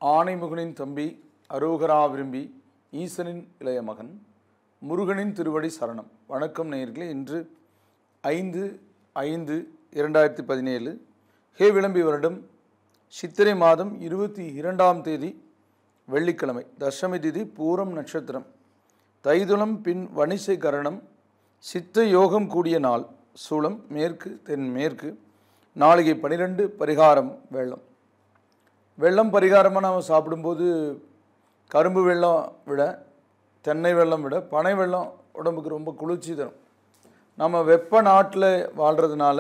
ஆனைமுகனின் தம்பி அரோகரா விரும்பி ஈசனின் இளைய மகன் முருகனின் திருவடி சரணம். வணக்கம் நேயர்களே. இன்று 5/5/2017 ஹே விளம்பி வருடம் சித்திரை மாதம் 22ஆம் தேதி வெள்ளிக்கிழமை, தசமி திதி, பூரம் நட்சத்திரம், தைதுளம் பின் வணிசை கரணம், சித்த யோகம் கூடிய நாள், சூலம் மேற்கு தென்மேற்கு, நாளிகை 12, பரிகாரம் வெள்ளம். வெள்ளம் பரிகாரமாக நாம் சாப்பிடும்போது கரும்பு வெள்ளம் விட, தென்னை வெள்ளம் விட பனை வெள்ளம் உடம்புக்கு ரொம்ப குளிர்ச்சி தரும். நம்ம வெப்ப நாட்டில் வாழ்கிறதுனால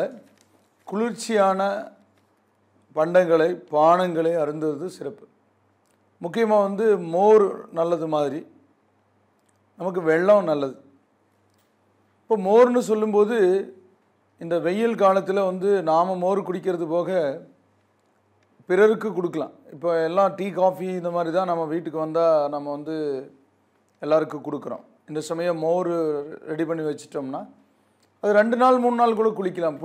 குளிர்ச்சியான பண்டங்களை பானங்களை அருந்துவது சிறப்பு. முக்கியமாக மோர் நல்லது மாதிரி நமக்கு வெள்ளம் நல்லது. இப்போ மோர்னு சொல்லும்போது இந்த வெயில் காலத்தில் நாம் மோர் குடிக்கிறது போக பிறருக்கு கொடுக்கலாம். இப்போ எல்லாம் டீ காஃபி இந்த மாதிரி தான் நம்ம வீட்டுக்கு வந்தால் நம்ம எல்லாருக்கும் கொடுக்குறோம். இந்த சமயம் மோர் ரெடி பண்ணி வச்சிட்டோம்னா அது 2 நாள் 3 நாள் கூட குளிக்கலாம்.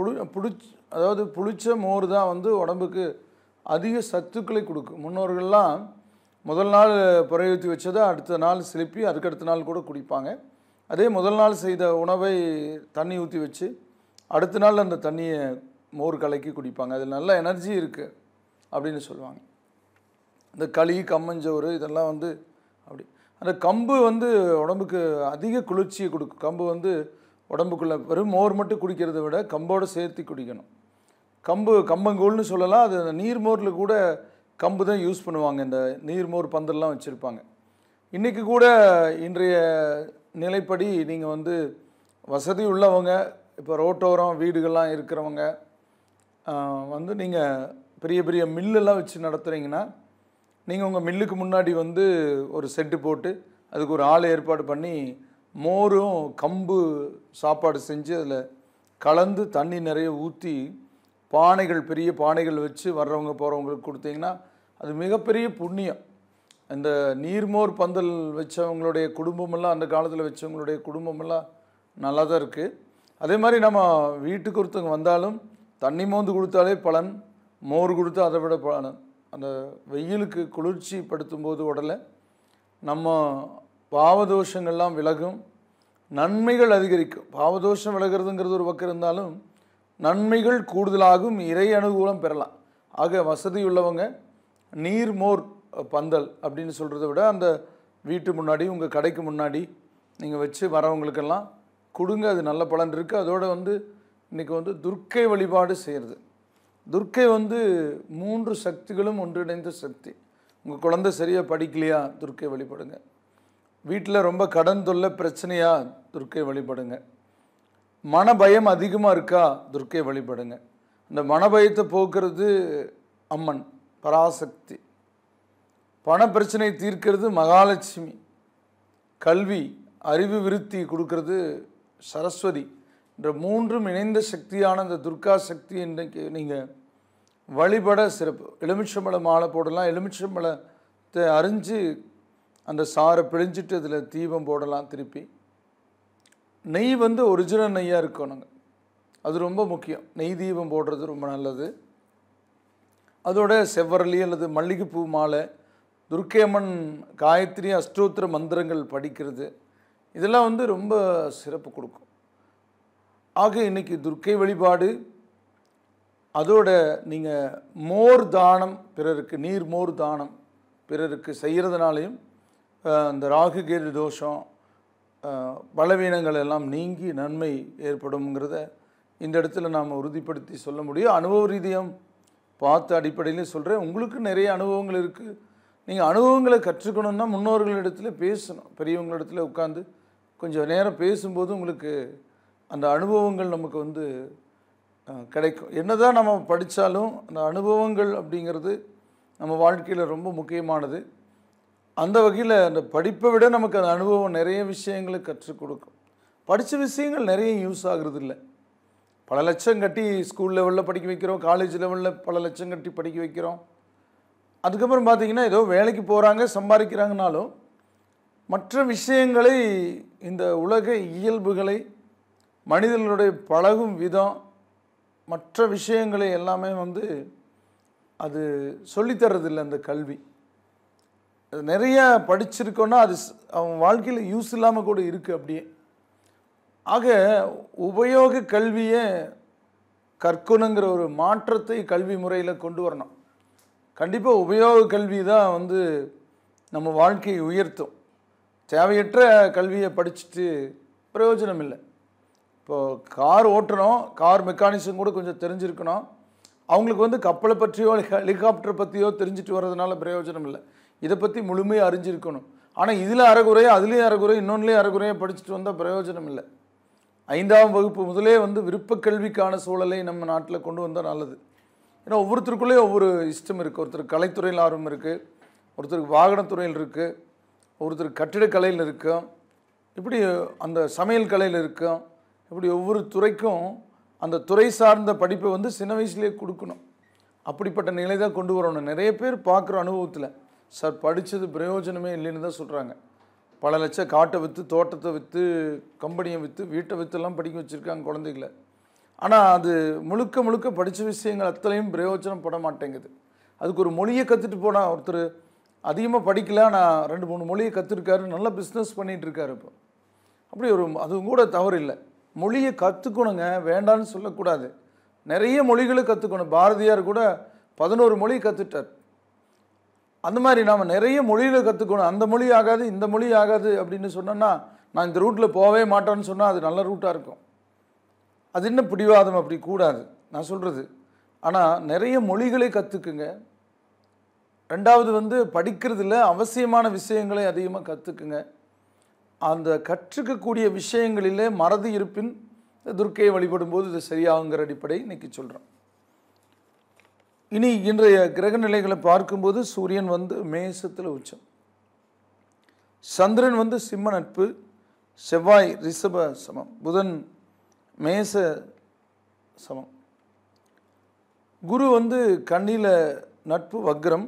அதாவது புளிச்ச மோர் தான் உடம்புக்கு அதிக சத்துக்களை கொடுக்கும். முன்னோர்கள்லாம் முதல் நாள் புறையூற்றி வச்சதை அடுத்த நாள் சிலுப்பி அதுக்கடுத்த நாள் கூட குடிப்பாங்க. அதே முதல் நாள் செய்த உணவை தண்ணி ஊற்றி வச்சு அடுத்த நாள் அந்த தண்ணியை மோர் கலக்கி குடிப்பாங்க. அதில் நல்ல எனர்ஜி இருக்குது அப்படின்னு சொல்லுவாங்க. இந்த களி, கம்மஞ்சோறு இதெல்லாம் அப்படி அந்த கம்பு உடம்புக்கு அதிக குளிர்ச்சியை கொடுக்கும். கம்பு உடம்புக்குள்ளே வெறும் மோர் மட்டும் குடிக்கிறத விட கம்போடு சேர்த்து குடிக்கணும். கம்பங்கூழ்னு சொல்லலாம். அது நீர்மோரில் கூட கம்பு தான் யூஸ் பண்ணுவாங்க. இந்த நீர்மோர் பந்தல்லாம் வச்சுருப்பாங்க. இன்றைக்கி கூட இன்றைய நிலைப்படி நீங்கள் வசதி உள்ளவங்க, இப்போ ரோட்டோரம் வீடுகள்லாம் இருக்கிறவங்க நீங்கள் பெரிய பெரிய மில்லெல்லாம் வச்சு நடத்துகிறீங்கன்னா நீங்கள் உங்கள் மில்லுக்கு முன்னாடி ஒரு செட்டு போட்டு அதுக்கு ஒரு ஆள் ஏற்பாடு பண்ணி மோரும் கம்பு சாப்பாடு செஞ்சு அதில் கலந்து தண்ணி நிறைய ஊற்றி பானைகள், பெரிய பானைகள் வச்சு வர்றவங்க போகிறவங்களுக்கு கொடுத்தீங்கன்னா அது மிகப்பெரிய புண்ணியம். இந்த நீர்மோர் பந்தல் வச்சவங்களுடைய குடும்பமெல்லாம், அந்த காலத்தில் வச்சவங்களுடைய குடும்பமெல்லாம் நல்லா தான் இருக்குது. அதே மாதிரி நம்ம வீட்டுக்கு ஒருத்தவங்க வந்தாலும் தண்ணி மோந்து கொடுத்தாலே பலன், மோர் கொடுத்து அதை விட பலன். அந்த வெயிலுக்கு குளிர்ச்சி படுத்தும்போது உடலை நம்ம பாவதோஷங்கள்லாம் விலகும், நன்மைகள் அதிகரிக்கும். பாவதோஷம் விலகிறதுங்கிறது ஒரு பக்கம் இருந்தாலும் நன்மைகள் கூடுதலாகும், இறை அனுகூலம் பெறலாம். ஆக வசதி உள்ளவங்க நீர்மோர் பந்தல் அப்படின்னு சொல்கிறத விட அந்த வீட்டு முன்னாடி, உங்கள் கடைக்கு முன்னாடி நீங்கள் வச்சு வரவங்களுக்கெல்லாம் கொடுங்க. அது நல்ல பலன் இருக்குது. அதோடு இன்றைக்கி துர்க்கை வழிபாடு செய்கிறது. துர்க்கை 3 சக்திகளும் ஒன்றிணைந்த சக்தி. உங்கள் குழந்தை சரியாக படிக்கலையா, துர்க்கை வழிபடுங்க. வீட்டில் ரொம்ப கடன் தொல்லை பிரச்சனையா, துர்க்கை வழிபடுங்க. மனபயம் அதிகமாக இருக்கா, துர்க்கை வழிபடுங்க. அந்த மனபயத்தை போக்குறது அம்மன் பராசக்தி. பண பிரச்சனை தீர்க்கிறது மகாலட்சுமி. கல்வி, அறிவு விருத்தி கொடுக்கறது சரஸ்வதி. என்ற 3ம் இணைந்த சக்தியான இந்த துர்கா சக்தி இன்றைக்கு நீங்கள் வழிபட சிறப்பு. எலுமிச்சம்பழ மாலை போடலாம். எலுமிச்சம்பழத்தை அரிஞ்சு அந்த சாரை பிழிஞ்சிட்டு அதில் தீபம் போடலாம். திருப்பி நெய் ஒரிஜினல் நெய்யாக இருக்கணுங்க, அது ரொம்ப முக்கியம். நெய் தீபம் போடுறது ரொம்ப நல்லது. அதோட செவ்வரளி அல்லது மல்லிகைப்பூ மாலை, துர்க்கை அம்மன் காயத்ரி அஷ்டோத்திர மந்திரங்கள் படிக்கிறது, இதெல்லாம் ரொம்ப சிறப்பு கொடுக்கும். ஆக இன்றைக்கி துர்க்கை வழிபாடு, அதோட நீங்கள் மோர் தானம் பிறருக்கு, நீர் மோர் தானம் பிறருக்கு செய்கிறதுனாலையும் அந்த ராகு கேது தோஷம், பலவீனங்கள் எல்லாம் நீங்கி நன்மை ஏற்படும்ங்கிறத இந்த இடத்துல நாம் உறுதிப்படுத்தி சொல்ல முடியும். அனுபவ ரீதியம் பார்த்த அடிப்படையிலே சொல்கிறேன். உங்களுக்கு நிறைய அனுபவங்கள் இருக்குது. நீங்கள் அனுபவங்களை கற்றுக்கணுன்னா முன்னோர்களிடத்தில் பேசணும். பெரியவங்களிடத்தில் உட்காந்து கொஞ்சம் நேரம் பேசும்போது உங்களுக்கு அந்த அனுபவங்கள் நமக்கு கிடைக்கும். என்ன தான் நம்ம படித்தாலும் அந்த அனுபவங்கள் அப்படிங்கிறது நம்ம வாழ்க்கையில் ரொம்ப முக்கியமானது. அந்த வகையில் அந்த படிப்பை விட நமக்கு அந்த அனுபவம் நிறைய விஷயங்களை கற்றுக் கொடுக்கும். படித்த விஷயங்கள் நிறைய யூஸ் ஆகுறது இல்லை. பல லட்சம் கட்டி ஸ்கூல் லெவலில் படிக்க வைக்கிறோம், காலேஜ் லெவலில் பல லட்சம் கட்டி படிக்க வைக்கிறோம். அதுக்கப்புறம் பார்த்திங்கன்னா ஏதோ வேலைக்கு போகிறாங்க, சம்பாதிக்கிறாங்கனாலும் மற்ற விஷயங்களை, இந்த உலக இயல்புகளை, மனிதர்களுடைய பழகும் விதம், மற்ற விஷயங்களை எல்லாமே அது சொல்லித்தரதில்லை அந்த கல்வி. நிறைய படிச்சிருக்கோன்னா அது அவன் வாழ்க்கையில் யூஸ் இல்லாமல் கூட இருக்குது அப்படியே. ஆக உபயோக கல்வியை கற்கணுங்கிற ஒரு மாற்றத்தை கல்வி முறையில் கொண்டு வரணும். கண்டிப்பாக உபயோக கல்வி தான் வந்து நம்ம வாழ்க்கையை உயர்த்தும். தேவையற்ற கல்வியை படிச்சுட்டு பிரயோஜனம் இல்லை. இப்போது கார் ஓட்டுறோம், கார் மெக்கானிசம் கூட கொஞ்சம் தெரிஞ்சிருக்கணும். அவங்களுக்கு வந்து கப்பலை பற்றியோ ஹெலிகாப்டரை பற்றியோ தெரிஞ்சுட்டு வர்றதுனால பிரயோஜனம் இல்லை. இதை பற்றி முழுமையாக அறிஞ்சிருக்கணும். ஆனால் இதில் அரைகுறையாக அதுலேயும் அரைகுறை இன்னொன்றுலேயும் அரைகுறையாக படிச்சுட்டு வந்தால் பிரயோஜனம் இல்லை. 5ஆம் வகுப்பு முதலே வந்து விருப்பக்கல்விக்கான சூழலை நம்ம நாட்டில் கொண்டு வந்தால் நல்லது. ஏன்னா ஒவ்வொருத்தருக்குள்ளேயும் ஒவ்வொரு இஷ்டம் இருக்குது. ஒருத்தருக்கு கலைத்துறையில் ஆர்வம் இருக்குது, ஒருத்தருக்கு வாகனத்துறையில் இருக்குது, ஒருத்தருக்கு கட்டிடக்கலையில் இருக்கும், இப்படி அந்த சமையல் கலையில் இருக்கும். இப்படி ஒவ்வொரு துறைக்கும் அந்த துறை சார்ந்த படிப்பை வந்து சின்ன வயசுலேயே கொடுக்கணும். அப்படிப்பட்ட நிலை தான் கொண்டு வரணும். நிறைய பேர் பார்க்குற அனுபவத்தில் சார் படித்தது பிரயோஜனமே இல்லைன்னு தான் சொல்கிறாங்க. பல லட்சம் காட்டை விற்று, தோட்டத்தை விற்று, கம்பெனியை விற்று, வீட்டை விற்றுலாம் படிக்க வச்சுருக்காங்க குழந்தைகளை. ஆனால் அது முழுக்க முழுக்க படித்த விஷயங்கள் அத்தனையும் பிரயோஜனப்பட மாட்டேங்குது. அதுக்கு ஒரு மொழியை கற்றுட்டு போனால் ஒருத்தர் அதிகமாக படிக்கல, நான் 2-3 மொழியை கற்றுருக்காரு, நல்லா பிஸ்னஸ் பண்ணிகிட்ருக்காரு. இப்போ அப்படி ஒரு அதுவும் கூட தவறு இல்லை. மொழியை கற்றுக்கணுங்க, வேண்டான்னு சொல்லக்கூடாது. நிறைய மொழிகளை கற்றுக்கணும். பாரதியார் கூட 11 மொழி கற்றுட்டார். அந்த மாதிரி நாம் நிறைய மொழிகளை கற்றுக்கணும். அந்த மொழி ஆகாது, இந்த மொழி ஆகாது அப்படின்னு சொன்னோன்னா, நான் இந்த ரூட்டில் போகவே மாட்டேன்னு சொன்னால் அது நல்ல ரூட்டாக இருக்கும். அது என்ன பிடிவாதம்? அப்படி கூடாது நான் சொல்கிறது. ஆனால் நிறைய மொழிகளை கற்றுக்குங்க. 2வது வந்து படிக்கிறதுல அவசியமான விஷயங்களை அதிகமாக கற்றுக்குங்க. அந்த கற்றுக்கக்கூடிய விஷயங்களிலே மறதி இருப்பின் துர்க்கையை வழிபடும்போது இது சரியாகுங்கிற அடிப்படை இன்றைக்கி சொல்கிறோம். இனி இன்றைய கிரக நிலைகளை பார்க்கும்போது சூரியன் வந்து மேசத்தில் உச்சம், சந்திரன் வந்து சிம்ம நட்பு, செவ்வாய் ரிஷப சமம், புதன் மேச சமம், குரு வந்து கன்னியில் நட்பு வக்ரம்,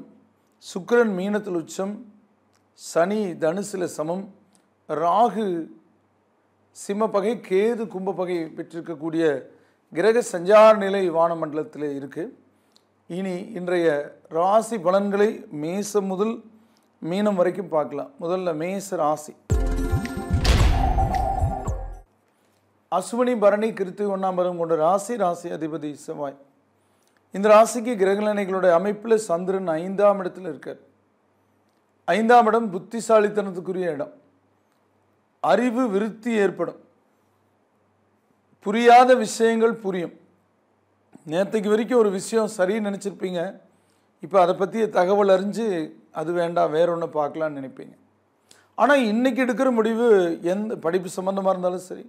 சுக்கிரன் மீனத்தில் உச்சம், சனி தனுசில் சமம், ராகு சிம்மப்பகை, கேது கும்பப்பகை பெற்றிருக்கக்கூடிய கிரக சஞ்சார நிலை வானமண்டலத்தில் இருக்குது. இனி இன்றைய ராசி பலன்களை மேசம் முதல் மீனம் வரைக்கும் பார்க்கலாம். முதல்ல மேச ராசி. அஸ்வினி பரணி கிருத்திகை 1ஆம் பாதம் கொண்ட ராசி. ராசி அதிபதி செவ்வாய். இந்த ராசிக்கு கிரகநிலைகளுடைய அமைப்பில் சந்திரன் 5ஆம் இடத்தில் இருக்கார். 5ஆம் இடம் புத்திசாலித்தனத்துக்குரிய இடம். அறிவு விருத்தி ஏற்படும். புரியாத விஷயங்கள் புரியும். நேற்றுக்கு வரைக்கும் ஒரு விஷயம் சரின்னு நினச்சிருப்பீங்க, இப்போ அதை பற்றிய தகவல் அறிஞ்சு அது வேண்டாம் வேற ஒன்று பார்க்கலான்னு நினைப்பீங்க. ஆனால் இன்றைக்கி எடுக்கிற முடிவு எந்த படிப்பு சம்மந்தமாக இருந்தாலும் சரி,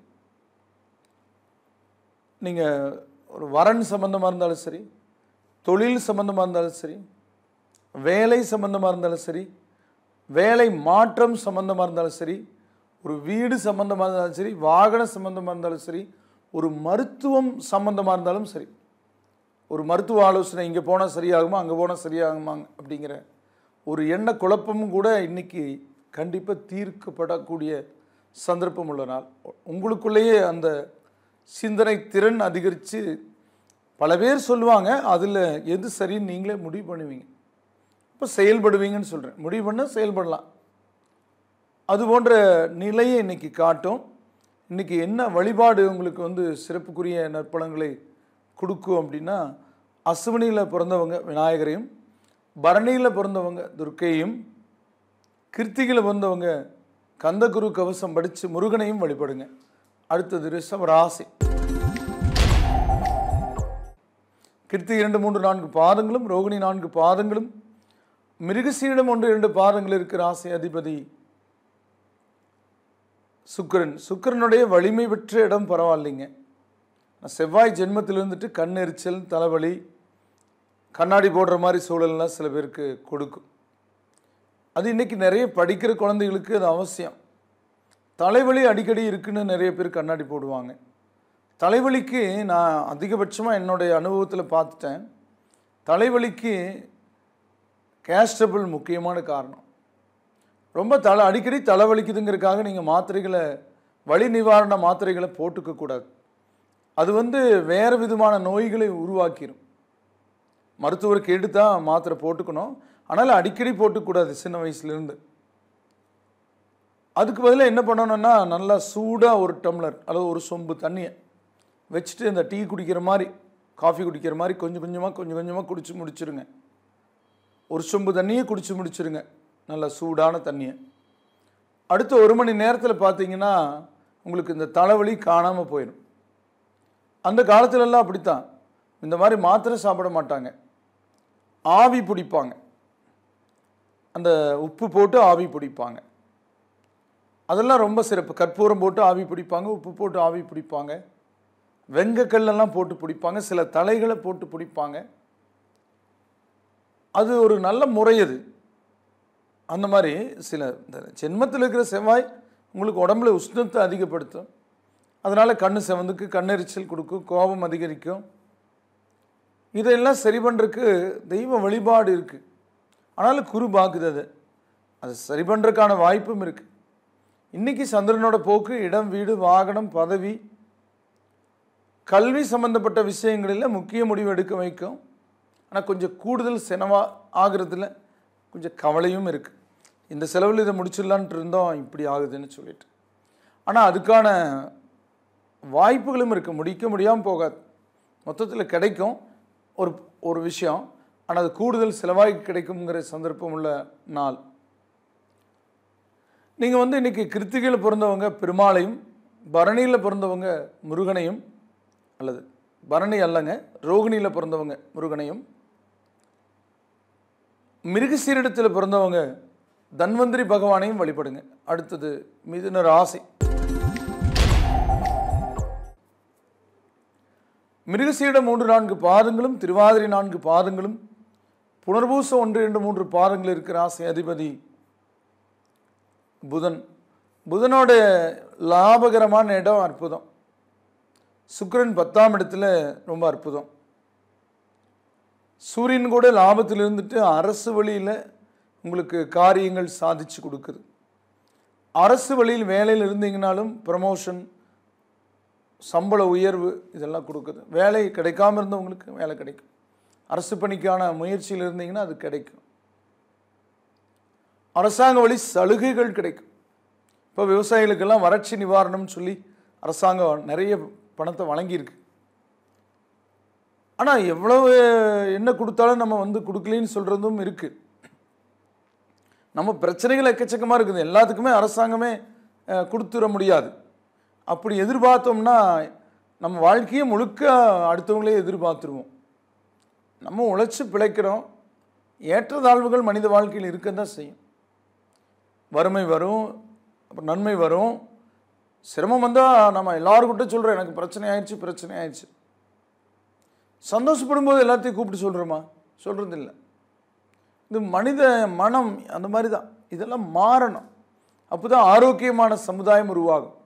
நீங்கள் ஒரு வரன் சம்மந்தமாக இருந்தாலும் சரி, தொழில் சம்மந்தமாக இருந்தாலும் சரி, வேலை சம்மந்தமாக இருந்தாலும் சரி, வேலை மாற்றம் சம்மந்தமாக இருந்தாலும் சரி, ஒரு வீடு சம்மந்தமாக இருந்தாலும் சரி, வாகன சம்மந்தமாக இருந்தாலும் சரி, ஒரு மருத்துவம் சம்மந்தமாக இருந்தாலும் சரி, ஒரு மருத்துவ ஆலோசனை இங்கே போனால் சரியாகுமா அங்கே போனால் சரியாகுமா அப்படிங்கிற ஒரு எண்ண குழப்பமும் கூட இன்றைக்கி கண்டிப்பாக தீர்க்கப்படக்கூடிய சந்தர்ப்பம் உள்ள நாள். உங்களுக்குள்ளேயே அந்த சிந்தனை திறன் அதிகரித்து பல பேர் சொல்லுவாங்க, அதில் எது சரின்னு நீங்களே முடிவு பண்ணுவீங்க. இப்போ செயல்படுவீங்கன்னு சொல்கிறேன். முடிவு பண்ண செயல்படலாம். அது போன்ற நிலையை இன்றைக்கி காட்டும். இன்றைக்கி என்ன வழிபாடு உங்களுக்கு வந்து சிறப்புக்குரிய நற்பலன்களை கொடுக்கும் அப்படின்னா, அஸ்வினியில் பிறந்தவங்க விநாயகரையும், பரணியில் பிறந்தவங்க துர்க்கையும், கிருத்திகையில் பிறந்தவங்க கந்தகுரு கவசம் படித்து முருகனையும் வழிபடுங்க. அடுத்தது ரிஷப ராசி. கிருத்திகை 2, 3, 4 பாதங்களும், ரோகிணி 4 பாதங்களும், மிருகசீரிடம் 1, 2 பாதங்கள் இருக்கிற ராசி அதிபதி சுக்கிரன். சுக்கிரனுடைய வலிமை பெற்ற இடம் பரவாயில்லைங்க. செவ்வாய் ஜென்மத்தில் இருந்துட்டு கண் எரிச்சல், தலைவலி, கண்ணாடி போடுற மாதிரி சூழல்லாம் சில பேருக்கு கொடுக்கும். அது இன்றைக்கி நிறைய படிக்கிற குழந்தைகளுக்கு அது அவசியம். தலைவலி அடிக்கடி இருக்குன்னு நிறைய பேர் கண்ணாடி போடுவாங்க. தலைவலிக்கு நான் அதிகபட்சமாக என்னுடைய அனுபவத்தில் பார்த்துட்டேன். தலைவலிக்கு கேஸ்ட்ரபிள் முக்கியமான காரணம். ரொம்ப அடிக்கடி தலைவலிக்குதுங்கிறதுக்காக நீங்கள் மாத்திரைகளை, வலி நிவாரண மாத்திரைகளை போட்டுக்கக்கூடாது. அது வந்து வேறு விதமான நோய்களை உருவாக்கிடும். மருத்துவர் கேட்டு தான் மாத்திரை போட்டுக்கணும். ஆனால் அடிக்கடி போட்டுக்கூடாது சின்ன வயசுலேருந்து. அதுக்கு பதிலாக என்ன பண்ணணும்னா, நல்லா சூடாக ஒரு டம்ளர் அல்லது ஒரு சொம்பு தண்ணியை வச்சுட்டு இந்த டீ குடிக்கிற மாதிரி, காஃபி குடிக்கிற மாதிரி கொஞ்சம் கொஞ்சமாக குடிச்சு முடிச்சிருங்க. ஒரு சொம்பு தண்ணியை குடிச்சு முடிச்சிருங்க, நல்லா சூடான தண்ணியை. அடுத்த 1 மணி நேரத்தில் பார்த்தீங்கன்னா உங்களுக்கு இந்த தலைவலி காணாமல் போயிடும். அந்த காலத்துலலாம் அப்படித்தான். இந்த மாதிரி மாத்திரை சாப்பிட மாட்டாங்க, ஆவி பிடிப்பாங்க. அந்த உப்பு போட்டு ஆவி பிடிப்பாங்க. அதெல்லாம் ரொம்ப சிறப்பு. கற்பூரம் போட்டு ஆவி பிடிப்பாங்க, உப்பு போட்டு ஆவி பிடிப்பாங்க, வெங்கக்கல்லெல்லாம் போட்டு பிடிப்பாங்க, சில தலைகளை போட்டு பிடிப்பாங்க. அது ஒரு நல்ல முறை. அது அந்த மாதிரி சில ஜென்மத்தில் இருக்கிற செவ்வாய் உங்களுக்கு உடம்புல உஷ்ணத்தை அதிகப்படுத்தும். அதனால் கண்ணு செவந்துக்கு, கண்ணெரிச்சல் கொடுக்கும், கோபம் அதிகரிக்கும். இதெல்லாம் சரி பண்ணுறதுக்கு தெய்வ வழிபாடு இருக்குது. ஆனாலும் குரு பாக்குது. அது சரி பண்ணுறதுக்கான வாய்ப்பும் இருக்குது. இன்றைக்கி சந்திரனோட போக்கு இடம், வீடு, வாகனம், பதவி, கல்வி சம்பந்தப்பட்ட விஷயங்களில் முக்கிய முடிவு எடுக்க வைக்கும். ஆனால் கொஞ்சம் கூடுதல் செலவாக ஆகிறதுல கொஞ்சம் கவலையும் இருக்குது. இந்த செலவில் இதை முடிச்சிடலான்ட்டு இருந்தோம், இப்படி ஆகுதுன்னு சொல்லிட்டு. ஆனால் அதுக்கான வாய்ப்புகளும் இருக்குது. முடிக்க முடியாமல் போகாது. மொத்தத்தில் கிடைக்கும் ஒரு ஒரு விஷயம். ஆனால் அது கூடுதல் செலவாகி கிடைக்குங்கிற சந்தர்ப்பம் உள்ள நாள். நீங்கள் இன்றைக்கி கிருத்திகையில் பிறந்தவங்க பெருமாளையும், பரணியில் பிறந்தவங்க முருகனையும், அல்லது பரணி அல்லங்க ரோகிணியில் பிறந்தவங்க முருகனையும், மிருகசீரிடத்தில் பிறந்தவங்க தன்வந்திரி பகவானையும் வழிபடுங்க. அடுத்தது மிதுன ராசி. மிருகசீரிடம் 3-4 பாதங்களும், திருவாதிரை 4 பாதங்களும், புனர்பூசம் 1-2-3 பாதங்கள் இருக்கிற ராசி அதிபதி புதன். புதனோட லாபகரமான இடம் அற்புதம். சுக்கிரன் 10ஆம் இடத்துல ரொம்ப அற்புதம். சூரியன் கூட லாபத்தில் இருந்துட்டு அரசு வழியில் உங்களுக்கு காரியங்கள் சாதிச்சு கொடுக்குது. அரசு வழியில் வேலையில் இருந்தீங்கனாலும் ப்ரமோஷன், சம்பள உயர்வு இதெல்லாம் கொடுக்குது. வேலை கிடைக்காமல் இருந்தவங்களுக்கு வேலை கிடைக்கும். அரசு பணிக்கான முயற்சியில் இருந்தீங்கன்னா அது கிடைக்கும். அரசாங்க வழி சலுகைகள் கிடைக்கும். இப்போ விவசாயிகளுக்கெல்லாம் வறட்சி நிவாரணம்னு சொல்லி அரசாங்கம் நிறைய பணத்தை வழங்கியிருக்கு. ஆனால் எவ்வளவு என்ன கொடுத்தாலும் நம்ம கொடுக்கலின்னு சொல்கிறதும் இருக்குது. நம்ம பிரச்சனைகள் எக்கச்சக்கமாக இருக்குது. எல்லாத்துக்குமே அரசாங்கமே கொடுத்துட முடியாது. அப்படி எதிர்பார்த்தோம்னா நம்ம வாழ்க்கையை முழுக்க அடுத்தவங்களே எதிர்பார்த்துருவோம். நம்ம உழைச்சி பிழைக்கிறோம். ஏற்றத்தாழ்வுகள் மனித வாழ்க்கையில் இருக்க தான் செய்யும். வறுமை வரும், அப்புறம் நன்மை வரும். சிரமம் வந்தால் நம்ம எல்லாருக்கிட்ட சொல்கிறோம், எனக்கு பிரச்சனை ஆயிடுச்சு. சந்தோஷப்படும் போது எல்லாத்தையும் கூப்பிட்டு சொல்கிறோமா? சொல்கிறது இல்லை. இது மனித மனம் அந்த மாதிரி தான். இதெல்லாம் மாறணும். அப்போ தான் ஆரோக்கியமான சமுதாயம் உருவாகும்.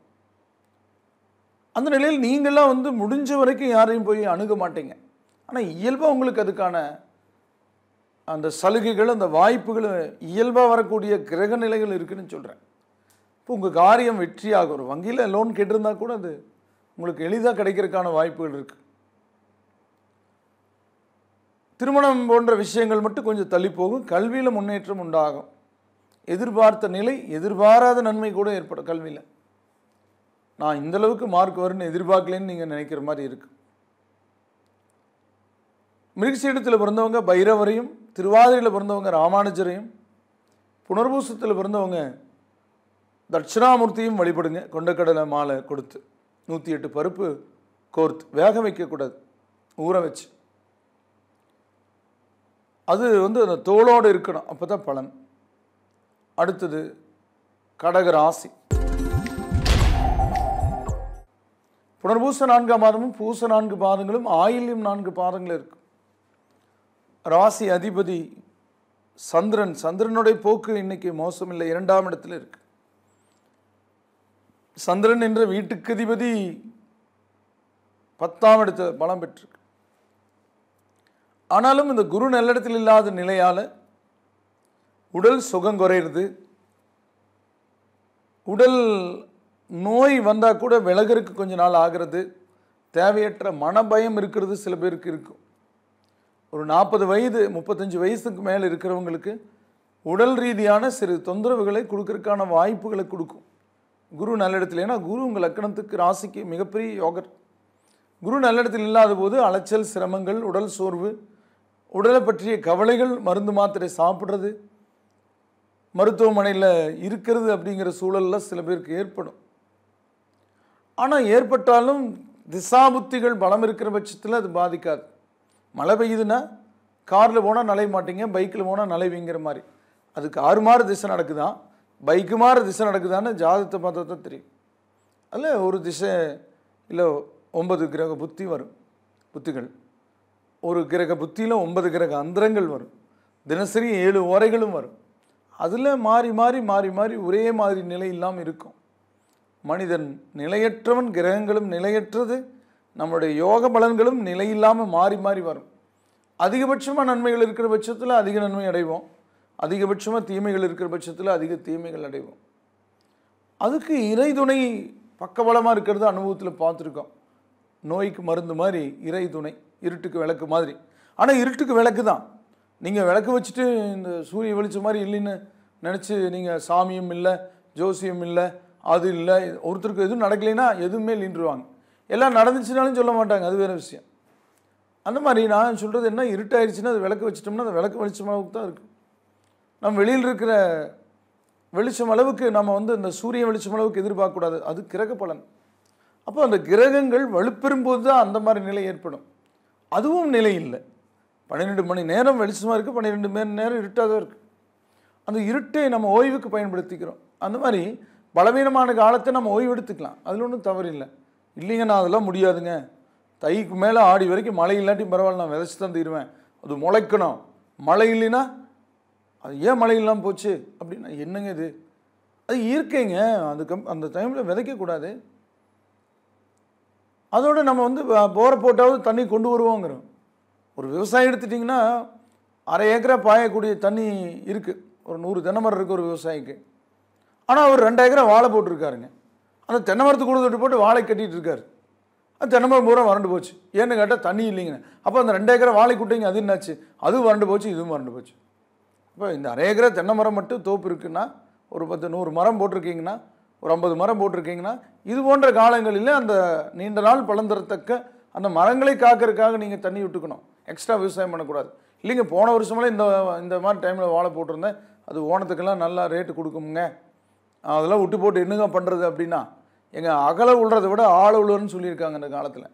அந்த நிலையில் நீங்கள்லாம் முடிஞ்ச வரைக்கும் யாரையும் போய் அணுக மாட்டீங்க. ஆனால் இயல்பாக உங்களுக்கு அதுக்கான அந்த சலுகைகள், அந்த வாய்ப்புகள் இயல்பாக வரக்கூடிய கிரக நிலைகள் இருக்குதுன்னு சொல்கிறேன். இப்போ உங்கள் காரியம் வெற்றியாகும். ஒரு வங்கியில் லோன் கேட்டிருந்தா கூட அது உங்களுக்கு எளிதாக கிடைக்கிறதுக்கான வாய்ப்புகள் இருக்குது. திருமணம் போன்ற விஷயங்கள் மட்டும் கொஞ்சம் தள்ளி போகும். கல்வியில் முன்னேற்றம் உண்டாகும். எதிர்பார்த்த நிலை, எதிர்பாராத நன்மை கூட ஏற்படும். கல்வியில் நான் இந்தளவுக்கு மார்க் வரும்னு எதிர்பார்க்கலன்னு நீங்கள் நினைக்கிற மாதிரி இருக்குது. மிருகசீரிடத்தில் பிறந்தவங்க பைரவரையும், திருவாதிரையில் பிறந்தவங்க ராமானுஜரையும், புனர்பூசத்தில் பிறந்தவங்க தட்சிணாமூர்த்தியும் வழிபடுங்க. கொண்டக்கடலை மாலை கொடுத்து 108 பருப்பு கோர்த்து வேக வைக்கக்கூடாது, ஊற வச்சு. அது அந்த தோளோடு இருக்கணும், அப்போ தான் பலன். அடுத்தது கடக ராசி. புனர்பூச 4ஆம் பாதமும், பூச 4 பாதங்களும், ஆயில்யம் 4 பாதங்களும் இருக்கு. ராசி அதிபதி சந்திரன். சந்திரனுடைய போக்கு இன்னைக்கு மோசம் இல்லை, 2ஆம் இடத்துல இருக்கு. சந்திரன் என்ற வீட்டுக்கு அதிபதி 10ஆம் இடத்துல பலம் பெற்றிருக்கு. ஆனாலும் இந்த குரு நல்லிடத்தில் இல்லாத நிலையால் உடல் சுகம் குறையிறது, உடல் நோய் வந்தால் கூட விலகிறதுக்கு கொஞ்ச நாள் ஆகிறது, தேவையற்ற மனபயம் இருக்கிறது சில பேருக்கு இருக்கும். ஒரு 40 வயது 35 வயசுக்கு மேலே இருக்கிறவங்களுக்கு உடல் ரீதியான சிறு தொந்தரவுகளை கொடுக்கறதுக்கான வாய்ப்புகளை கொடுக்கும் குரு நல்ல இடத்துல. ஏன்னா குரு உங்கள் லக்கணத்துக்கு ராசிக்கு மிகப்பெரிய யோகர். குரு நல்ல இடத்தில் இல்லாத போது அலைச்சல், சிரமங்கள், உடல் சோர்வு, உடலை பற்றிய கவலைகள், மருந்து மாத்திரை சாப்பிட்றது, மருத்துவமனையில் இருக்கிறது அப்படிங்கிற சூழலில் சில பேருக்கு ஏற்படும். ஆனால் ஏற்பட்டாலும் திசாபுத்திகள் பலம் இருக்கிற பட்சத்தில் அது பாதிக்காது. மழை பெய்யுதுன்னா காரில் போனால் நலைய மாட்டீங்க, பைக்கில் போனால் நலைவிங்கிற மாதிரி. அதுக்கு 6 மாறு திசை நடக்குதான், பைக்கு மாறு திசை நடக்குதான்னு ஜாதகத்தை பார்த்தா தான் தெரியும். அதில் ஒரு திசை இல்லை 9 கிரக புத்தி வரும், புத்திகள். ஒரு கிரக புத்தியில் 9 கிரக அந்தரங்கள் வரும். தினசரி 7 ஓரைகளும் வரும். அதில் மாறி மாறி மாறி மாறி ஒரே மாதிரி நிலை இல்லாமல் இருக்கும். மனிதன் நிலையற்றவன், கிரகங்களும் நிலையற்றது, நம்மளுடைய யோக பலன்களும் நிலையில்லாமல் மாறி மாறி வரும். அதிகபட்சமாக நன்மைகள் இருக்கிற பட்சத்தில் அதிக நன்மை அடைவோம், அதிகபட்சமாக தீமைகள் இருக்கிற பட்சத்தில் அதிக தீமைகள் அடைவோம். அதுக்கு இறை துணை பக்கபலமாக இருக்கிறது அனுபவத்தில் பார்த்துருக்கோம். நோய்க்கு மருந்து மாதிரி இறை துணை, இருட்டுக்கு விளக்கு மாதிரி. ஆனால் இருட்டுக்கு விளக்கு தான். நீங்கள் விளக்கு வச்சுட்டு இந்த சூரிய வெளிச்சம் மாதிரி இல்லைன்னு நினச்சி நீங்கள் சாமியும் இல்லை, ஜோசியம் இல்லை, அது இல்லை, ஒருத்தருக்கு எதுவும் நடக்கலைன்னா எதுவுமே இல்லைன்றுவாங்க. எல்லாம் நடந்துச்சுனாலும் சொல்ல மாட்டாங்க, அது வேறு விஷயம். அந்த மாதிரி நான் சொல்கிறது என்ன, இருட்டாயிருச்சுன்னா அது விளக்கு வச்சிட்டோம்னா அந்த விளக்கு வெளிச்சம் அளவுக்கு தான் இருக்குது. நம்ம வெளியில் இருக்கிற வெளிச்சம் அளவுக்கு நம்ம இந்த சூரிய வெளிச்சம் அளவுக்கு எதிர்பார்க்கக்கூடாது, அது கிரக பலன். அப்போ அந்த கிரகங்கள் வலுப்பெறும்போது தான் அந்த மாதிரி நிலை ஏற்படும். அதுவும் நிலை இல்லை. 12 மணி நேரம் வெளிச்சமாக இருக்குது, 12 மணி நேரம் இருட்டாக தான் இருக்குது. அந்த இருட்டை நம்ம ஓய்வுக்கு பயன்படுத்திக்கிறோம். அந்த மாதிரி பலவீனமான காலத்தை நம்ம ஓய்வு எடுத்துக்கலாம், அதில் ஒன்றும் தவறு இல்லை. இல்லைங்க நான் அதெல்லாம் முடியாதுங்க, தைக்கு மேலே ஆடி வரைக்கும் மழை இல்லாட்டியும் பரவாயில்ல, நான் விதைச்சி தான் தீருவேன், அது முளைக்கணும், மழை இல்லைன்னா அது ஏன் மழை இல்லாமல் போச்சு அப்படின்னா என்னங்க இது, அது இயற்கைங்க, அந்த டைமில் விதைக்கக்கூடாது. அதோடு நம்ம போரை போட்டாவது தண்ணி கொண்டு வருவோங்கிறோம். ஒரு விவசாயம் எடுத்துட்டிங்கன்னா 1/2 ஏக்கரா பாயக்கூடிய தண்ணி இருக்குது, ஒரு 100 தென்னை மரம் இருக்குது ஒரு விவசாயிக்கு. ஆனால் அவர் 2 ஏக்கரா வாழை போட்டிருக்காருங்க. அந்த தென்னை மரத்துக்கு கூட தொட்டு போட்டு வாழை கட்டிகிட்டு இருக்காரு. அது தென்னை மரம் பூரா வறண்டு போச்சு. ஏன்னு கேட்டால் தண்ணி இல்லைங்கண்ணே. அப்போ அந்த 2 ஏக்கரா வாழை குட்டைங்க அது என்னாச்சு, அதுவும் வறண்டு போச்சு, இதுவும் வறண்டு போச்சு. இப்போ இந்த 1/2 ஏக்கரா தென்னை மரம் மட்டும் தோப்பு இருக்குன்னா, ஒரு 100 மரம் போட்டிருக்கீங்கன்னா, ஒரு 50 மரம் போட்டிருக்கீங்கன்னா, இது போன்ற காலங்களில் அந்த நீண்ட நாள் பலன் தரத்தக்க அந்த மரங்களை காக்கிறதுக்காக நீங்கள் தண்ணி விட்டுக்கணும், எக்ஸ்ட்ரா விவசாயம் பண்ணக்கூடாது. இல்லைங்க போன வருஷமெல்லாம் இந்த மாதிரி டைமில் வாழை போட்டிருந்தேன், அது ஓணத்துக்கெல்லாம் நல்லா ரேட்டு கொடுக்குமுங்க, அதெல்லாம் விட்டு போட்டு என்னங்க பண்ணுறது அப்படின்னா, எங்கள் அகலை விழுறதை விட ஆழ விழுன்னு சொல்லியிருக்காங்க இந்த காலத்தில்.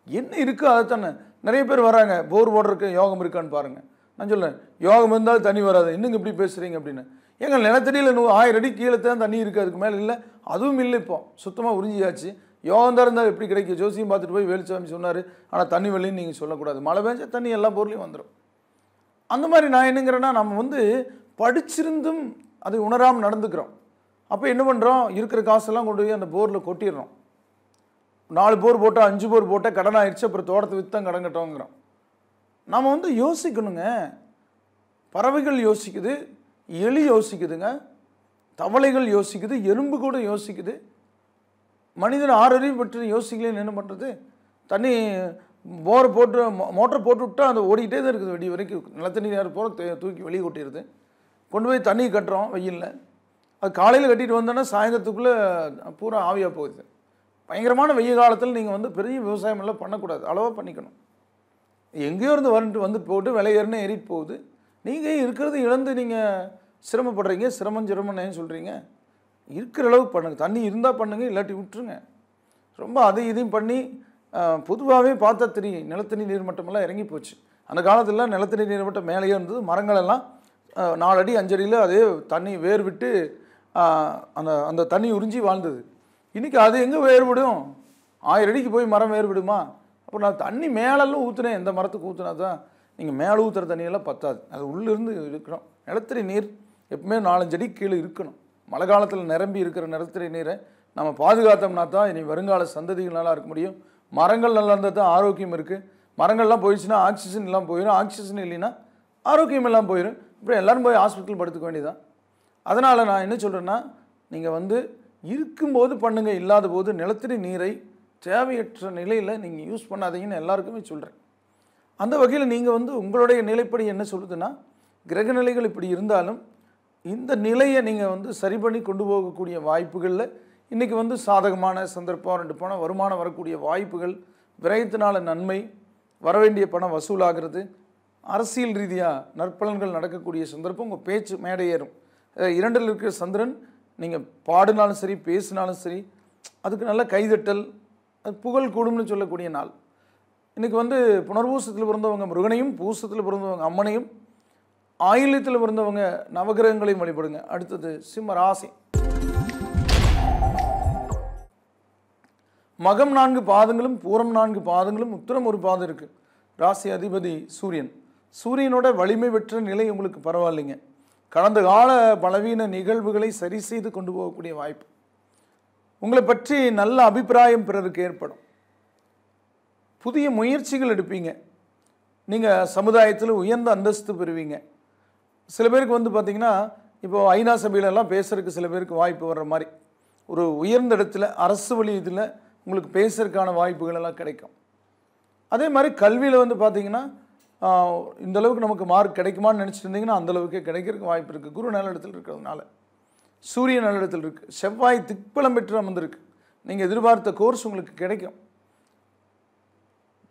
என்ன இருக்குது அதை தானே. நிறைய பேர் வராங்க, போர் போடுறதுக்கு யோகம் இருக்கான்னு பாருங்கள். நான் சொல்லேன் யோகம் இருந்தாலும் தண்ணி வராது, இன்னுங்க இப்படி பேசுகிறீங்க அப்படின்னு. எங்கள் நிலத்தடியில் 1000 அடி கீழே தான் தண்ணி இருக்குது, அதுக்கு மேலே இல்லை, அதுவும் இல்லை. இப்போ சுத்தமாக உறிஞ்சியாச்சு. யோகம் தான் இருந்தால் எப்படி கிடைக்கும், ஜோசியம் பார்த்துட்டு போய் வேலுச்சாமி சொன்னார், ஆனால் தண்ணி வெள்ளின்னு நீங்கள் சொல்லக்கூடாது, மழை பெஞ்சா தண்ணி எல்லா பொருளையும் வந்துடும். அந்த மாதிரி நான் என்னங்கிறேன்னா, நம்ம படிச்சிருந்தும் அதை உணராமல் நடந்துக்கிறோம். அப்போ என்ன பண்ணுறோம், இருக்கிற காசெல்லாம் கொண்டு போய் அந்த போரில் கொட்டிடுறோம். 4 போர் போட்டால் 5 போர் போட்டால் கடன் ஆயிடுச்சு, அப்புறம் தோட்டத்தை விற்று கடன் கட்டோங்கிறோம். நம்ம யோசிக்கணுங்க. பறவைகள் யோசிக்குது, எலி யோசிக்குதுங்க, தவளைகள் யோசிக்குது, எறும்பு கூட யோசிக்குது. மனிதன் 6 அறிவு பற்றி யோசிக்கலன்னு என்ன பண்ணுறது? தண்ணி போரை போட்டு மோட்டரை போட்டு விட்டால் அது ஓடிக்கிட்டே தான் இருக்குது, வெடி வரைக்கும் நிலத்தண்ணி நேரம் போகிற தூக்கி வெளியே கொட்டிடுது. கொண்டு போய் தண்ணி கட்டுறோம் வெயிலில், அது காலையில் கட்டிட்டு வந்தோன்னா சாயந்தரத்துக்குள்ளே பூரா ஆவியாக போகுது. பயங்கரமான வெயில் காலத்தில் நீங்கள் பெரிய விவசாயம் எல்லாம் பண்ணக்கூடாது, அளவாக பண்ணிக்கணும். எங்கேயோ இருந்து வந்துட்டு போட்டு விலையேறுன்னு ஏறிட்டு போகுது. நீங்கள் இருக்கிறது இழந்து நீங்கள் சிரமப்படுறீங்க, சிரமம்னு சொல்கிறீங்க. இருக்கிற அளவுக்கு பண்ணுங்கள், தண்ணி இருந்தால் பண்ணுங்கள், இல்லாட்டி விட்டுருங்க. ரொம்ப அதையும் இதையும் பண்ணி பொதுவாகவே பார்த்தா தெரியும், நிலத்தடி நீர்மட்டமெல்லாம் இறங்கி போச்சு. அந்த காலத்தில் நிலத்தடி நீர்மட்டம் மேலேயே இருந்தது, மரங்களெல்லாம் 4 அடி 5 அடியில் அதே தண்ணி வேர் விட்டு அந்த தண்ணி உறிஞ்சி வாழ்ந்தது. இன்றைக்கி அது எங்கே வேறுபடும்? 1000 அடிக்கு போய் மரம் வேறுபடுமா? அப்போ நான் தண்ணி மேலெல்லாம் ஊற்றுனேன், எந்த மரத்துக்கு ஊற்றுனா தான். நீங்கள் மேலே ஊற்றுற தண்ணியெல்லாம் பத்தாது, அது உள்ளேருந்து இருக்கணும். நிலத்தடி நீர் எப்பவுமே 4-5 அடி கீழே இருக்கணும். மழை காலத்தில் நிரம்பி இருக்கிற நிலத்தடி நீரை நம்ம பாதுகாத்தோம்னா தான் இனி வருங்கால சந்ததிகள் நல்லா இருக்க முடியும். மரங்கள் நல்லா இருந்தால் தான் ஆரோக்கியம் இருக்குது. மரங்கள்லாம் போயிடுச்சுன்னா ஆக்சிஜன் எல்லாம் போயிடும், ஆக்சிஜன் இல்லைன்னா ஆரோக்கியம் எல்லாம் போயிடும். அப்புறம் எல்லோரும் போய் ஹாஸ்பிட்டல் படுத்துக்க வேண்டியதான். அதனால் நான் என்ன சொல்கிறேன்னா, நீங்கள் இருக்கும்போது பண்ணுங்கள், இல்லாத போது நிலத்தடி நீரை தேவையற்ற நிலையில் நீங்கள் யூஸ் பண்ணாதீங்கன்னு எல்லாருக்குமே சொல்கிறேன். அந்த வகையில் நீங்கள் வந்து உங்களுடைய நிலைப்படி என்ன சொல்லுதுன்னா, கிரக நிலைகள் இப்படி இருந்தாலும் இந்த நிலையை நீங்கள் வந்து சரி பண்ணி கொண்டு போகக்கூடிய வாய்ப்புகளில் இன்றைக்கி வந்து சாதகமான சந்தர்ப்பம், 2 பணம் வருமானம் வரக்கூடிய வாய்ப்புகள், விரயத்தினால நன்மை, வரவேண்டிய பணம் வசூலாகிறது, அரசியல் ரீதியாக நற்பலன்கள் நடக்கக்கூடிய சந்தர்ப்பம், உங்கள் பேச்சு மேடை ஏறும். 2ல் இருக்கிற சந்திரன் நீங்கள் பாடினாலும் சரி பேசினாலும் சரி அதுக்கு நல்ல கைதட்டல், அது புகழ் கூடும்னு சொல்லக்கூடிய நாள். இன்றைக்கி வந்து புனர்பூசத்தில் பிறந்தவங்க முருகனையும், பூசத்தில் பிறந்தவங்க அம்மனையும், ஆயில்யத்தில் பிறந்தவங்க நவகிரகங்களையும் வழிபடுங்க. அடுத்தது சிம்ம ராசி. மகம் 4 பாதங்களும், பூரம் 4 பாதங்களும், உத்திரம் 1 பாதம் இருக்குது. ராசி அதிபதி சூரியன். சூரியனோட வலிமை பெற்ற நிலை உங்களுக்கு பரவாயில்லைங்க. கடந்த கால பலவீன நிகழ்வுகளை சரி செய்து கொண்டு போகக்கூடிய வாய்ப்பு, உங்களை பற்றி நல்ல அபிப்பிராயம் பிறருக்கு ஏற்படும், புதிய முயற்சிகள் எடுப்பீங்க, நீங்கள் சமுதாயத்தில் உயர்ந்த அந்தஸ்து பெறுவீங்க. சில பேருக்கு வந்து பார்த்திங்கன்னா, இப்போது ஐநா சபையிலெல்லாம் பேசுறதுக்கு சில பேருக்கு வாய்ப்பு வர்ற மாதிரி ஒரு உயர்ந்த இடத்துல அரசு வழி இதில் உங்களுக்கு பேசுறதுக்கான வாய்ப்புகள் எல்லாம் கிடைக்கும். அதே மாதிரி கல்வியில் வந்து பார்த்திங்கன்னா, இந்தளவுக்கு நமக்கு மார்க் கிடைக்குமான்னு நினச்சிட்டு இருந்தீங்கன்னா அந்தளவுக்கு கிடைக்கிறதுக்கு வாய்ப்பு இருக்குது. குரு நல்ல இடத்துல இருக்கிறதுனால, சூரியன் நல்ல இடத்துல இருக்குது, செவ்வாய் திக்பலம் பெற்று அமர்ந்திருக்கு, நீங்கள் எதிர்பார்த்த கோர்ஸ் உங்களுக்கு கிடைக்கும்.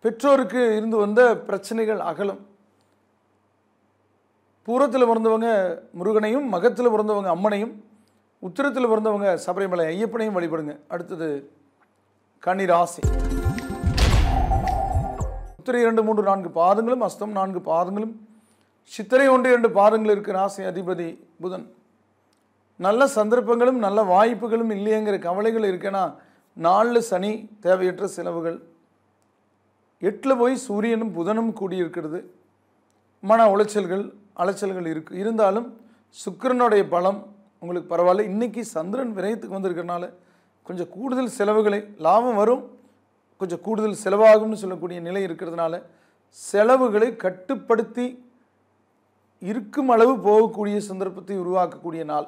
பெற்றோருக்கு இருந்து வந்த பிரச்சனைகள் அகலும். பூரத்தில் பிறந்தவங்க முருகனையும், மகத்தில் பிறந்தவங்க அம்மனையும், உத்திரத்தில் பிறந்தவங்க சபரிமலை ஐயப்பனையும் வழிபடுங்க. அடுத்தது கன்னி ராசி. உத்திரை 2, 3, 4 பாதங்களும், அஸ்தம் 4 பாதங்களும், சித்திரை 1, 2 பாதங்கள் இருக்கிற ராசி அதிபதி புதன். நல்ல சந்தர்ப்பங்களும் நல்ல வாய்ப்புகளும் இல்லையங்கிற கவலைகள் இருக்குன்னா, 4 சனி, தேவையற்ற செலவுகள், 8 போய் சூரியனும் புதனும் கூடியிருக்கிறது, மன உளைச்சல்கள் அலைச்சல்கள் இருக்குது. இருந்தாலும் சுக்கிரனுடைய பலம் உங்களுக்கு பரவாயில்ல. இன்றைக்கி சந்திரன் விரயத்துக்கு வந்திருக்கிறனால கொஞ்சம் கூடுதல் செலவுகளை, லாபம் வரும், கொஞ்சம் கூடுதல் செலவாகும்னு சொல்லக்கூடிய நிலை இருக்கிறதுனால செலவுகளை கட்டுப்படுத்தி இருக்கும் அளவு போகக்கூடிய சந்தர்ப்பத்தை உருவாக்கக்கூடிய நாள்.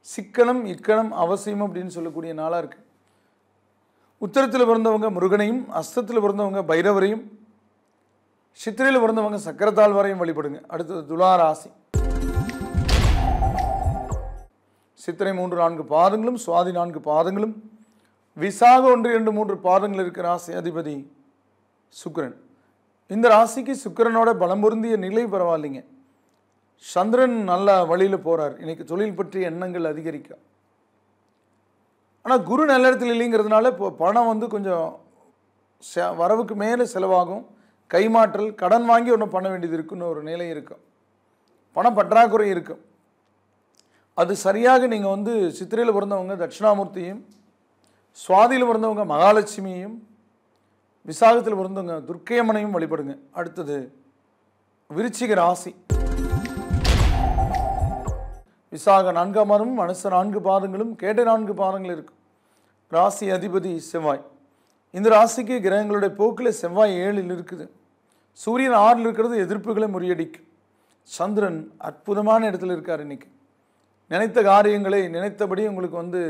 சிக்கனம் இக்கணம் அவசியம் அப்படின்னு சொல்லக்கூடிய நாளாக இருக்குது. உத்திரத்தில் பிறந்தவங்க முருகனையும், அஸ்தத்தில் பிறந்தவங்க பைரவரையும், சித்திரையில் பிறந்தவங்க சக்கரத்தாழ்வாரையும் வழிபடுங்க. அடுத்தது துலா ராசி. சித்திரை 3, 4 பாதங்களும், சுவாதி 4 பாதங்களும், விசாக 1, 2, 3 பாதங்கள் இருக்கிற ராசி அதிபதி சுக்கிரன். இந்த ராசிக்கு சுக்கிரனோட பலம் பொருந்திய நிலை பரவாயில்லைங்க. சந்திரன் நல்ல வழியில் போகிறார். இன்றைக்கி தொழில் பற்றிய எண்ணங்கள் அதிகரிக்கும். ஆனால் குரு நல்ல இடத்துல இல்லைங்கிறதுனால இப்போ பணம் வந்து கொஞ்சம் வரவுக்கு மேலே செலவாகும், கைமாற்றல், கடன் வாங்கி ஒன்றும் பண்ண வேண்டியது இருக்குன்னு ஒரு நிலை இருக்கும், பணம் பற்றாக்குறை இருக்கும். அது சரியாக நீங்கள் வந்து சித்திரையில் பிறந்தவங்க தட்சிணாமூர்த்தியும், சுவாதியில் பிறந்தவங்க மகாலட்சுமியையும், விசாகத்தில் பிறந்தவங்க துர்க்கையம்மனையும் வழிபடுங்க. அடுத்தது விருச்சிக ராசி. விசாக 4 மாதமும், மனுஷ 4 பாதங்களும், கேட்டை 4 பாதங்கள் இருக்கும். ராசி அதிபதி செவ்வாய். இந்த ராசிக்கு கிரகங்களுடைய போக்கில் செவ்வாய் 7ல் இருக்குது, சூரியன் 6ல் இருக்கிறது எதிர்ப்புகளை முறியடிக்கும். சந்திரன் அற்புதமான இடத்துல இருக்கார். இன்றைக்கி நினைத்த காரியங்களை நினைத்தபடி உங்களுக்கு வந்து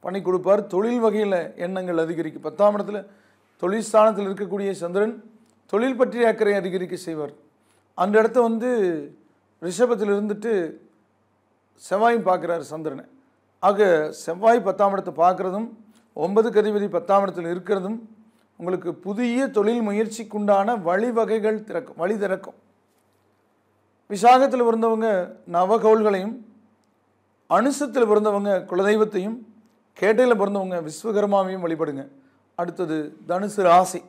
பண்ணி கொடுப்பார். தொழில் வகையில் எண்ணங்கள் அதிகரிக்கும். 10ஆம் இடத்துல தொழில் ஸ்தானத்தில் இருக்கக்கூடிய சந்திரன் தொழில் பற்றிய அக்கறை அதிகரிக்க செய்வார். அந்த இடத்த வந்து ரிஷபத்தில் இருந்துட்டு செவ்வாயும் பார்க்குறாரு சந்திரனை. ஆக செவ்வாய் 10ஆம் இடத்தை பார்க்குறதும், 9க்கு அதிபதி 10ஆம் இடத்தில் இருக்கிறதும் உங்களுக்கு புதிய தொழில் முயற்சிக்குண்டான வழிவகைகள் திறக்கும், வழி திறக்கும். விசாகத்தில் பிறந்தவங்க நவகோள்களையும், அனுசத்தில் பிறந்தவங்க குலதெய்வத்தையும், கேட்டையில் பிறந்தவங்க விஸ்வகர்மாவையும் வழிபடுங்க. அடுத்தது தனுசு ராசி.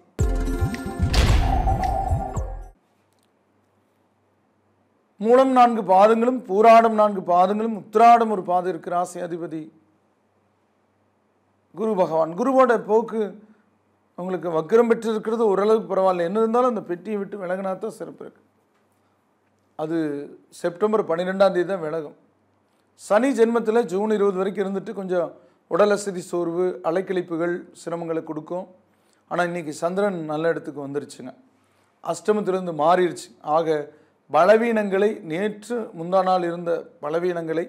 மூலம் 4 பாதங்களும், பூராடம் 4 பாதங்களும், உத்திராடம் 1 பாதம் இருக்கு. ராசி அதிபதி குரு பகவான். குருவோட போக்கு உங்களுக்கு வக்ரம் பெற்று இருக்கிறது ஓரளவுக்கு பரவாயில்ல. என்ன இருந்தாலும் அந்த பெட்டியை விட்டு விலகினா தான் சிறப்பு இருக்கு. அது செப்டம்பர் 12ஆம் தேதி தான் விலகும். சனி ஜென்மத்தில் ஜூன் 20 வரைக்கும் இருந்துட்டு கொஞ்சம் உடல் அசதி, சோர்வு, அலைக்கழிப்புகள், சிரமங்களை கொடுக்கும். ஆனால் இன்றைக்கி சந்திரன் நல்ல இடத்துக்கு வந்துருச்சுங்க, அஷ்டமத்திலிருந்து மாறிடுச்சு. ஆக பலவீனங்களை, நேற்று முந்தா நாள் இருந்த பலவீனங்களை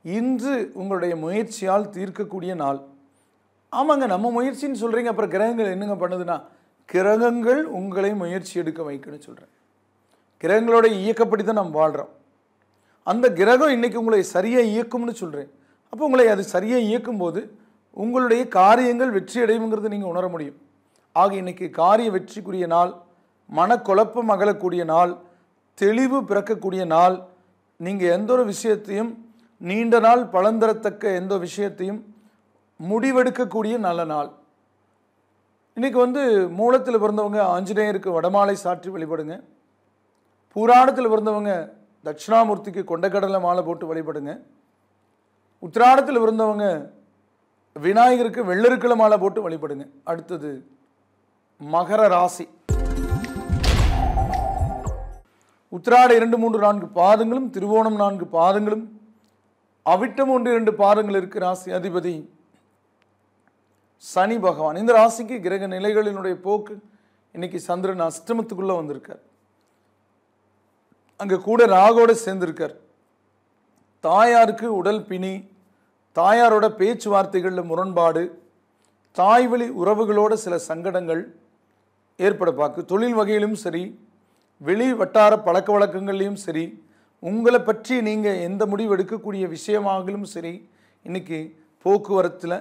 இன்று உங்களுடைய முயற்சியால் தீர்க்கக்கூடிய நாள். ஆமாங்க, நம்ம முயற்சின்னு சொல்கிறீங்க, அப்புறம் கிரகங்கள் என்னங்க பண்ணுதுன்னா, கிரகங்கள் உங்களை முயற்சி எடுக்க வைக்கணும்னு சொல்கிறேன். கிரகங்களோட இயக்கப்படி தான் நாம் வாழ்கிறோம். அந்த கிரகம் இன்னைக்கு உங்களை சரியாக இயக்கும்னு சொல்கிறேன். அப்போ உங்களை அது சரியாக இயக்கும்போது உங்களுடைய காரியங்கள் வெற்றி அடையுங்கிறத நீங்கள் உணர முடியும். ஆக இன்னைக்கு காரிய வெற்றிக்குரிய நாள், மனக்குழப்பம் அகலக்கூடிய நாள், தெளிவு பிறக்கக்கூடிய நாள். நீங்கள் எந்த ஒரு விஷயத்தையும் நீண்ட நாள் பலன் தரத்தக்க எந்த விஷயத்தையும் முடிவெடுக்கக்கூடிய நல்ல நாள். இன்றைக்கி மூலத்தில் பிறந்தவங்க ஆஞ்சநேயருக்கு வடமாலை சாற்றி வழிபடுங்க. பூராடத்தில் பிறந்தவங்க தட்சிணாமூர்த்திக்கு கொண்டக்கடலை மாலை போட்டு வழிபடுங்க. உத்திராடத்தில் பிறந்தவங்க விநாயகருக்கு வெள்ளருக்கல மாலை போட்டு வழிபடுங்க. அடுத்தது மகர ராசி. உத்திராட 2, 3, 4 பாதங்களும், திருவோணம் 4 பாதங்களும், அவிட்டம் 1, 2 பாதங்கள் இருக்கு. ராசி அதிபதி சனி பகவான். இந்த ராசிக்கு கிரக நிலைகளினுடைய போக்கு இன்னைக்கு சந்திரன் அஷ்டமத்துக்குள்ள வந்திருக்கார். அங்கே கூட ராகோட சேர்ந்திருக்கார். தாயாருக்கு உடல் பிணி, தாயாரோட பேச்சுவார்த்தைகளில் முரண்பாடு, தாய்வழி உறவுகளோட சில சங்கடங்கள் ஏற்பட பார்க்கு. தொழில் வகையிலும் சரி, வெளி வட்டார பழக்க வழக்கங்கள்லையும் சரி, உங்களை பற்றி நீங்கள் எந்த முடிவு எடுக்கக்கூடிய விஷயமாகலும் சரி, இன்னைக்கு போக்குவரத்தில்,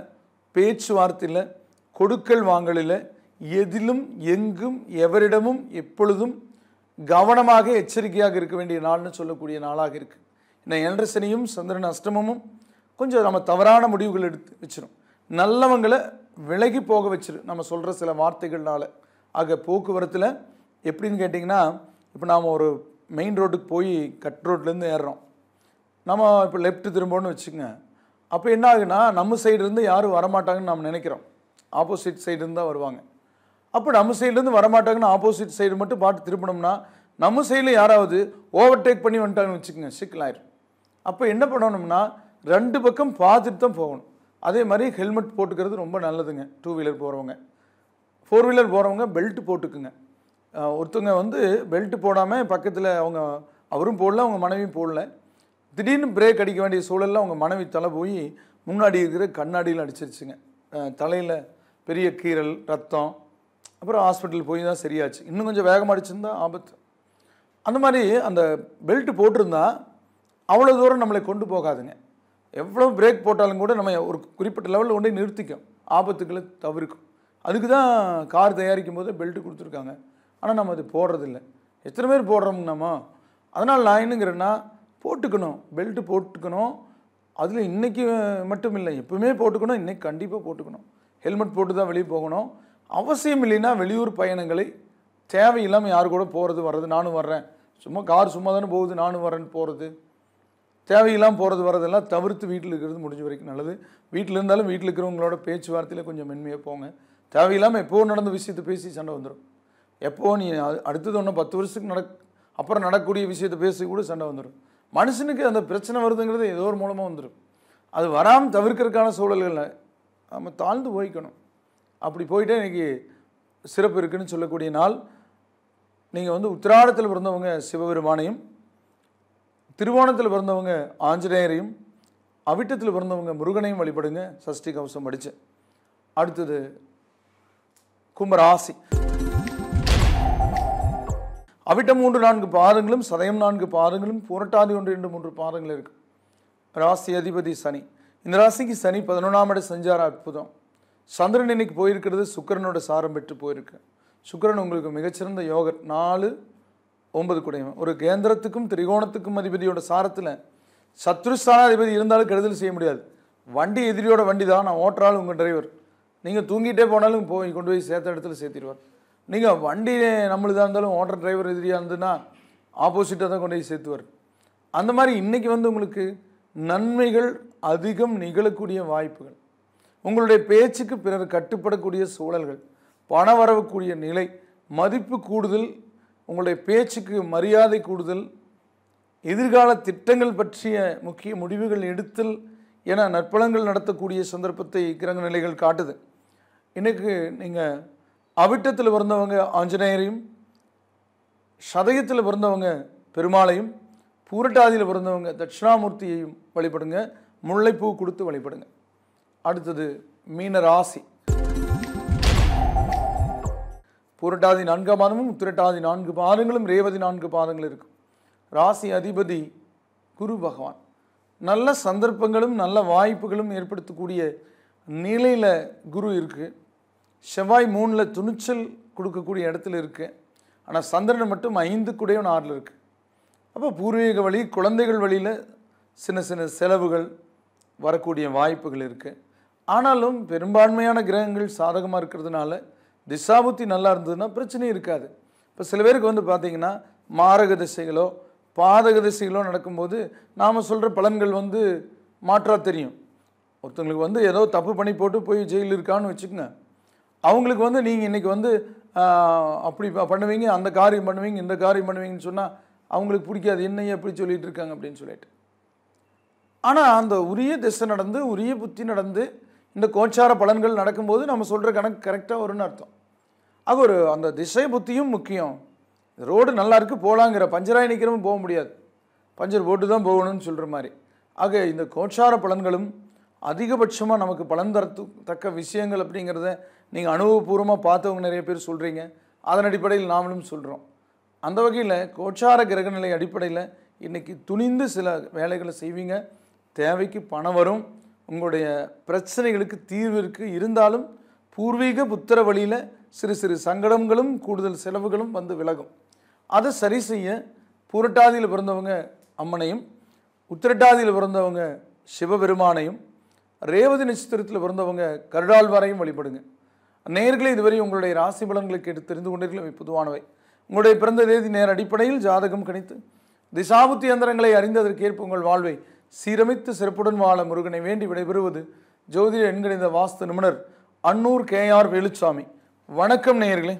பேச்சுவார்த்தையில், கொடுக்கல் வாங்கலில், எதிலும் எங்கும் எவரிடமும் எப்பொழுதும் கவனமாக எச்சரிக்கையாக இருக்க வேண்டிய நாள்னு சொல்லக்கூடிய நாளாக இருக்குது. இன்னும் 7 சனியும் சந்திரன் அஷ்டமமும் கொஞ்சம் நம்ம தவறான முடிவுகள் எடுத்து வச்சிடும். நல்லவங்களை விலகி போக வச்சிடும் நம்ம சொல்கிற சில வார்த்தைகள்னால. ஆக போக்குவரத்தில் எப்படின்னு கேட்டிங்கன்னா, இப்போ நாம் ஒரு மெயின் ரோட்டுக்கு போய் கட் ரோட்லேருந்து ஏறுறோம். நம்ம இப்போ லெஃப்ட்டு திரும்பணும்னு வச்சுக்கோங்க. அப்போ என்ன ஆகுனா, நம்ம சைடுலேருந்து யாரும் வரமாட்டாங்கன்னு நம்ம நினைக்கிறோம். ஆப்போசிட் சைடுலேருந்து தான் வருவாங்க. அப்போ நம்ம சைட்லேருந்து வரமாட்டாங்கன்னு ஆப்போசிட் சைடு மட்டும் பார்த்து திருப்பினோம்னா, நம்ம சைடில் யாராவது ஓவர்டேக் பண்ணி வந்துட்டாங்கன்னு வச்சுக்கோங்க, சிக்கலாயிரும். அப்போ என்ன பண்ணணும்னா, 2 பக்கம் பார்த்துட்டு தான் போகணும். அதே மாதிரி ஹெல்மெட் போட்டுக்கிறது ரொம்ப நல்லதுங்க. 2 வீலர் போகிறவங்க, 4 வீலர் போகிறவங்க பெல்ட் போட்டுக்குங்க. ஒருத்தவங்க பெல்ட் போடாமல் பக்கத்தில் அவரும் போடல, அவங்க மனைவியும் போடல. திடீர்னு பிரேக் அடிக்க வேண்டிய சூழலில் அவங்க மனைவி தலை போய் முன்னாடி இருக்கிற கண்ணாடியில் அடிச்சிருச்சுங்க. தலையில் பெரிய கீறல், ரத்தம். அப்புறம் ஹாஸ்பிட்டல் போய் தான் சரியாச்சு. இன்னும் கொஞ்சம் வேகமாக அடிச்சிருந்தா ஆபத்து. அந்த மாதிரி அந்த பெல்ட் போட்டிருந்தா அவ்வளோ தூரம் நம்மளை கொண்டு போகாதுங்க. எவ்வளோ பிரேக் போட்டாலும் கூட நம்ம ஒரு குறிப்பிட்ட லெவலில் கொண்டு நிறுத்திக்கும், ஆபத்துக்களை தவிர்க்கும். அதுக்கு தான் கார் தயாரிக்கும் போது பெல்ட்டு கொடுத்துருக்காங்க. ஆனால் நம்ம அது போடுறதில்லை. எத்தனை பேர் போடுறோம் நம்ம? அதனால் நான் என்னங்கிறேன்னா, போட்டுக்கணும், பெல்ட்டு போட்டுக்கணும். அதில் இன்றைக்கி மட்டும் இல்லை, எப்பவுமே போட்டுக்கணும். இன்றைக்கி கண்டிப்பாக போட்டுக்கணும். ஹெல்மெட் போட்டு தான் வெளியே போகணும். அவசியம் இல்லைன்னா வெளியூர் பயணங்களை தேவையில்லாமல் யார் கூட போகிறது வர்றது, நானும் வர்றேன், சும்மா கார் சும்மா தானே போகுது நானும் வரேன்னு போகிறது, தேவையில்லாமல் போகிறது வர்றதெல்லாம் தவிர்த்து வீட்டில் இருக்கிறது முடிஞ்ச வரைக்கும் நல்லது. வீட்டில் இருந்தாலும் வீட்டில் இருக்கிறவங்களோட பேச்சுவார்த்தையில் கொஞ்சம் மென்மையாக போங்க. தேவையில்லாமல் எப்போ நடந்த விஷயத்தை பேசி சண்டை வந்துடும். எப்போ நீ அடுத்தது ஒன்று 10 வருஷத்துக்கு அப்புறம் நடக்கக்கூடிய விஷயத்தை பேசி கூட சண்டை வந்துடும். மனுஷனுக்கு அந்த பிரச்சனை வருதுங்கிறது ஏதோ ஒரு மூலமாக வந்துடும். அது வராமல் தவிர்க்கிறதுக்கான சூழல்களில் நம்ம தாழ்ந்து போய்க்கணும். அப்படி போயிட்டே இன்றைக்கி சிறப்பு இருக்குதுன்னு சொல்லக்கூடிய நாள். நீங்கள் உத்திராடத்தில் பிறந்தவங்க சிவபெருமானையும், திருவோணத்தில் பிறந்தவங்க ஆஞ்சநேயரையும், அவிட்டத்தில் பிறந்தவங்க முருகனையும் வழிபடுங்க. சஷ்டி கவசம் படித்து. அடுத்தது கும்பராசி. அவிட்டம் 3, 4 பாதங்களும், சதயம் 4 பாதங்களும், புரட்டாதி 1, 2, 3 பாதங்கள் இருக்கு. ராசி அதிபதி சனி. இந்த ராசிக்கு சனி 11ஆம் இட சஞ்சார அற்புதம். சந்திரன் இன்னைக்கு போயிருக்கிறது சுக்கிரனோட சாரம் பெற்று போயிருக்கு. சுக்கிரன் உங்களுக்கு மிகச்சிறந்த யோகர். 4, 9 கூடையவன். ஒரு கேந்திரத்துக்கும் திரிகோணத்துக்கும் அதிபதியோட சாரத்தில் சத்ருஸ்தானாதிபதி இருந்தாலும் கெடுதல் செய்ய முடியாது. வண்டி எதிரியோட வண்டி தான், நான் ஓட்டுறாலும் உங்கள் டிரைவர். நீங்கள் தூங்கிட்டே போனாலும் கொண்டு போய் சேர்த்த இடத்துல சேர்த்திடுவார். நீங்கள் வண்டி நம்மளுதாக இருந்தாலும் ஓட்டுற டிரைவர் எதிரியாக இருந்ததுன்னா ஆப்போசிட்டாக தான் கொண்டு போய் சேர்த்துவார். அந்த மாதிரி இன்றைக்கி உங்களுக்கு நன்மைகள் அதிகம் நிகழக்கூடிய வாய்ப்புகள், உங்களுடைய பேச்சுக்கு பிறர் கட்டுப்படக்கூடிய சூழல்கள், பண வரக்கூடிய நிலை, மதிப்பு கூடுதல், உங்களுடைய பேச்சுக்கு மரியாதை கூடுதல், எதிர்கால திட்டங்கள் பற்றிய முக்கிய முடிவுகள் எடுத்தல் என நற்பலங்கள் நடத்தக்கூடிய சந்தர்ப்பத்தை கிரக நிலைகள் காட்டுது. இன்றைக்கு நீங்கள் அவிட்டத்தில் பிறந்தவங்க ஆஞ்சநேயரையும், சதயத்தில் பிறந்தவங்க பெருமாளையும், பூரட்டாதியில் பிறந்தவங்க தட்சிணாமூர்த்தியையும் வழிபடுங்க. முல்லைப்பூ கொடுத்து வழிபடுங்க. அடுத்தது மீன ராசி. பூரட்டாதி 4ஆம் பாதமும் உத்திரட்டாதி 4 பாதங்களும் ரேவதி 4 பாதங்களும் இருக்கும். ராசி அதிபதி குரு பகவான். நல்ல சந்தர்ப்பங்களும் நல்ல வாய்ப்புகளும் ஏற்படுத்தக்கூடிய நிலையில் குரு இருக்குது. செவ்வாய் 3ல் துணிச்சல் கொடுக்கக்கூடிய இடத்துல இருக்குது. ஆனால் சந்திரன் மட்டும் 5 கூடயும் 6ல் இருக்குது. அப்போ பூர்வீக வழி குழந்தைகள் வழியில் சின்ன சின்ன செலவுகள் வரக்கூடிய வாய்ப்புகள் இருக்குது. ஆனாலும் பெரும்பான்மையான கிரகங்கள் சாதகமாக இருக்கிறதுனால திசாபுத்தி நல்லா இருந்ததுன்னா பிரச்சனை இருக்காது. இப்போ சில பேருக்கு வந்து பார்த்திங்கன்னா மாரக திசைகளோ பாதக திசைகளோ நடக்கும்போது நாம் சொல்கிற பலன்கள் வந்து மாற்றாக தெரியும். ஒருத்தவங்களுக்கு வந்து ஏதோ தப்பு பண்ணி போட்டு போய் ஜெயில் இருக்கான்னு வச்சுக்கோங்க. அவங்களுக்கு வந்து நீங்கள் இன்றைக்கி வந்து அப்படி பண்ணுவீங்க, அந்த காரியம் பண்ணுவீங்க, இந்த காரியம் பண்ணுவீங்கன்னு சொன்னால் அவங்களுக்கு பிடிக்காது. என்னையே எப்படி சொல்லிகிட்டு இருக்காங்க அப்படின்னு சொல்லிட்டு. ஆனால் அந்த உரிய திசை நடந்து உரிய புத்தி நடந்து இந்த கோச்சார பலன்கள் நடக்கும்போது நம்ம சொல்கிற கணக்கு கரெக்டாக வரும்னு அர்த்தம். ஆக அந்த திசை புத்தியும் முக்கியம். ரோடு நல்லா இருக்குது போகலாங்கிற, பஞ்சராய் நிற்கிறவும் போக முடியாது, பஞ்சர் போட்டு தான் போகணும்னு சொல்கிற மாதிரி. ஆக இந்த கோச்சார பலன்களும் அதிகபட்சமாக நமக்கு பலன் தக்க விஷயங்கள் அப்படிங்கிறத நீங்கள் அனுபவபூர்வமாக பார்த்தவங்க நிறைய பேர் சொல்கிறீங்க. அதன் அடிப்படையில் நாமளும் சொல்கிறோம். அந்த வகையில் கோச்சார கிரகநிலை அடிப்படையில் இன்றைக்கி துணிந்து சில வேலைகளை செய்வீங்க. தேவைக்கு பணம் வரும். உங்களுடைய பிரச்சனைகளுக்கு தீர்வு இருக்குது. இருந்தாலும் பூர்வீக புத்திர வழியில் சிறு சிறு சங்கடங்களும் கூடுதல் செலவுகளும் வந்து விலகும். அதை சரி செய்ய பூரட்டாதியில் பிறந்தவங்க அம்மனையும், உத்திரட்டாதியில் பிறந்தவங்க சிவபெருமானையும், ரேவதி நட்சத்திரத்தில் பிறந்தவங்க கருடாழ்வாரையும் வழிபடுங்க. நேயர்களே, இதுவரை உங்களுடைய ராசி பலன்களை கேட்டு தெரிந்து கொண்டீர்கள். பொதுவானவை. உங்களுடைய பிறந்த தேதி நேர அடிப்படையில் ஜாதகம் கணித்து திசாபுத்தி யந்திரங்களை அறிந்ததற்கேற்ப உங்கள் வாழ்வை சீரமைத்து சிறப்புடன் வாழ முருகனை வேண்டி விடைபெறுவது ஜோதிட எண்கணித வாஸ்து நிபுணர் அன்னூர் KR வேலுச்சாமி. வணக்கம் நேயர்களே.